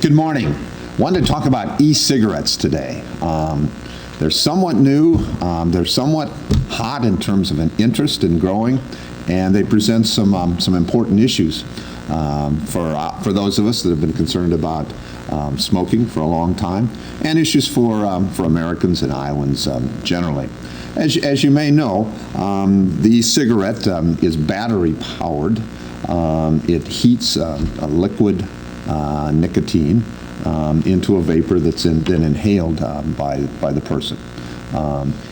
Good morning. Wanted to talk about e-cigarettes today. They're somewhat new, they're somewhat hot in terms of an interest in growing, and they present some important issues for those of us that have been concerned about smoking for a long time, and issues for Americans and Iowans generally. As you may know, the e-cigarette is battery powered. It heats a liquid nicotine into a vapor that's then inhaled by the person.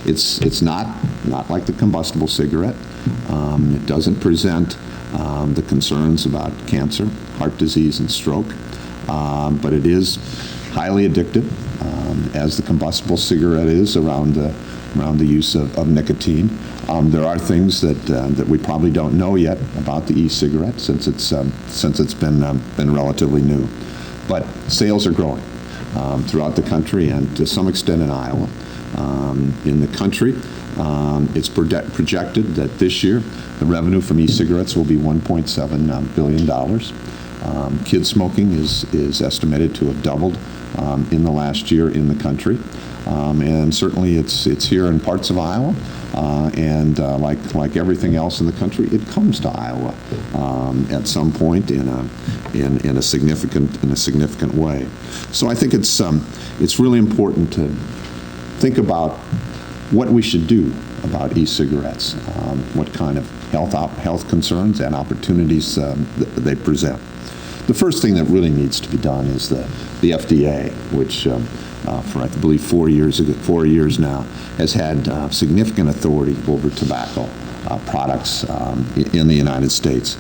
It's not like the combustible cigarette. It doesn't present the concerns about cancer, heart disease, and stroke, but it is highly addictive, as the combustible cigarette is around the use of nicotine. There are things that we probably don't know yet about the e-cigarette since it's been relatively new, but sales are growing throughout the country and to some extent in Iowa. In the country, it's projected that this year the revenue from e-cigarettes will be $1.7 billion. Kid smoking is estimated to have doubled in the last year in the country. And certainly it's here in parts of Iowa, and like everything else in the country, it comes to Iowa at some point in a significant way. So I think it's really important to think about what we should do about e-cigarettes, what kind of health concerns and opportunities they present. The first thing that really needs to be done is the FDA, which for I believe 4 years now, has had significant authority over tobacco products in the United States.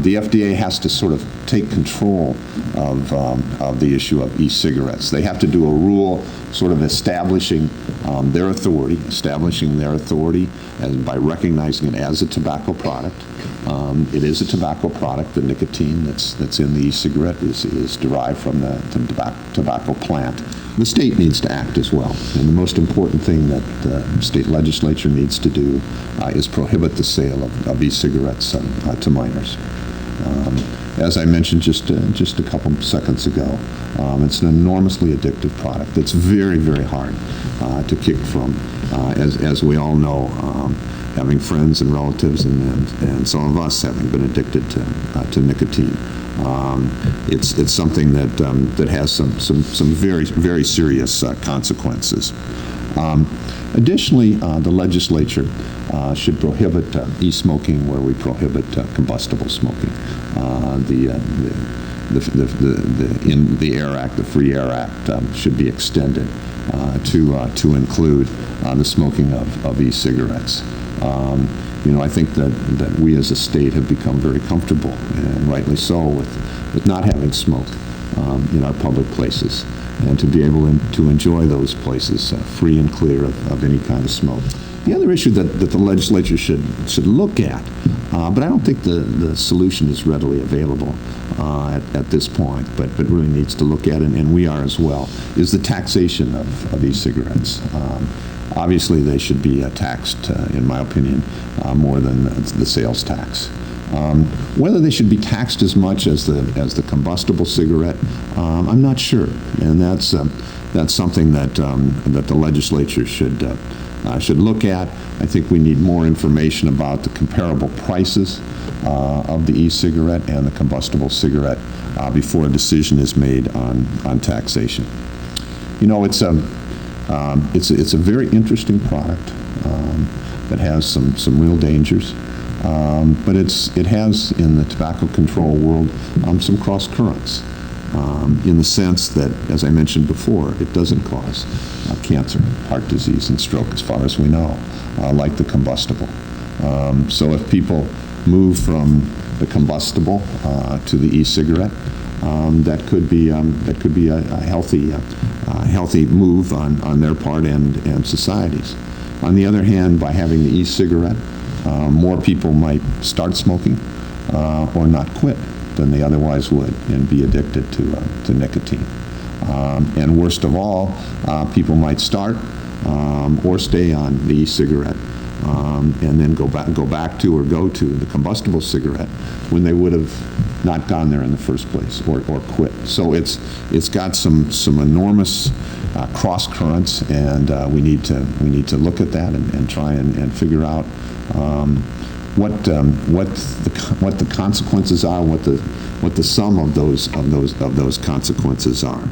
The FDA has to sort of take control of the issue of e-cigarettes. They have to do a rule sort of establishing their authority by recognizing it as a tobacco product. It is a tobacco product. The nicotine that's in the e-cigarette is derived from the tobacco plant. The state needs to act as well, and the most important thing that the state legislature needs to do is prohibit the sale of e-cigarettes to minors. As I mentioned just a couple seconds ago, it's an enormously addictive product that's very, very hard to kick from. As we all know, having friends and relatives and some of us having been addicted to nicotine. It's something that has some very, very serious consequences. Additionally, the legislature should prohibit e-smoking where we prohibit combustible smoking. In the AIR Act, the Free Air Act, should be extended to include the smoking of e-cigarettes. I think that we as a state have become very comfortable, and rightly so, with not having smoke in our public places, and to be able to enjoy those places free and clear of any kind of smoke. The other issue that the legislature should look at, but I don't think the solution is readily available at this point, but really needs to look at, and we are as well, is the taxation of e-cigarettes. Obviously, they should be taxed, in my opinion, more than the sales tax. Whether they should be taxed as much as the combustible cigarette, I'm not sure, and that's something that the legislature should look at. I think we need more information about the comparable prices of the e-cigarette and the combustible cigarette before a decision is made on taxation. It's a very interesting product that has some real dangers, but it has in the tobacco control world some cross currents in the sense that, as I mentioned before, it doesn't cause cancer, heart disease, and stroke as far as we know, like the combustible. So if people move from the combustible to the e-cigarette, that could be a healthy move on their part and society's. On the other hand, by having the e-cigarette, more people might start smoking or not quit than they otherwise would and be addicted to nicotine. And worst of all, people might start or stay on the e-cigarette and then go back to or go to the combustible cigarette when they would have not gone there in the first place or quit. So it's got some enormous cross currents, and we need to look at that and try and figure out what the consequences are, what the sum of those consequences are.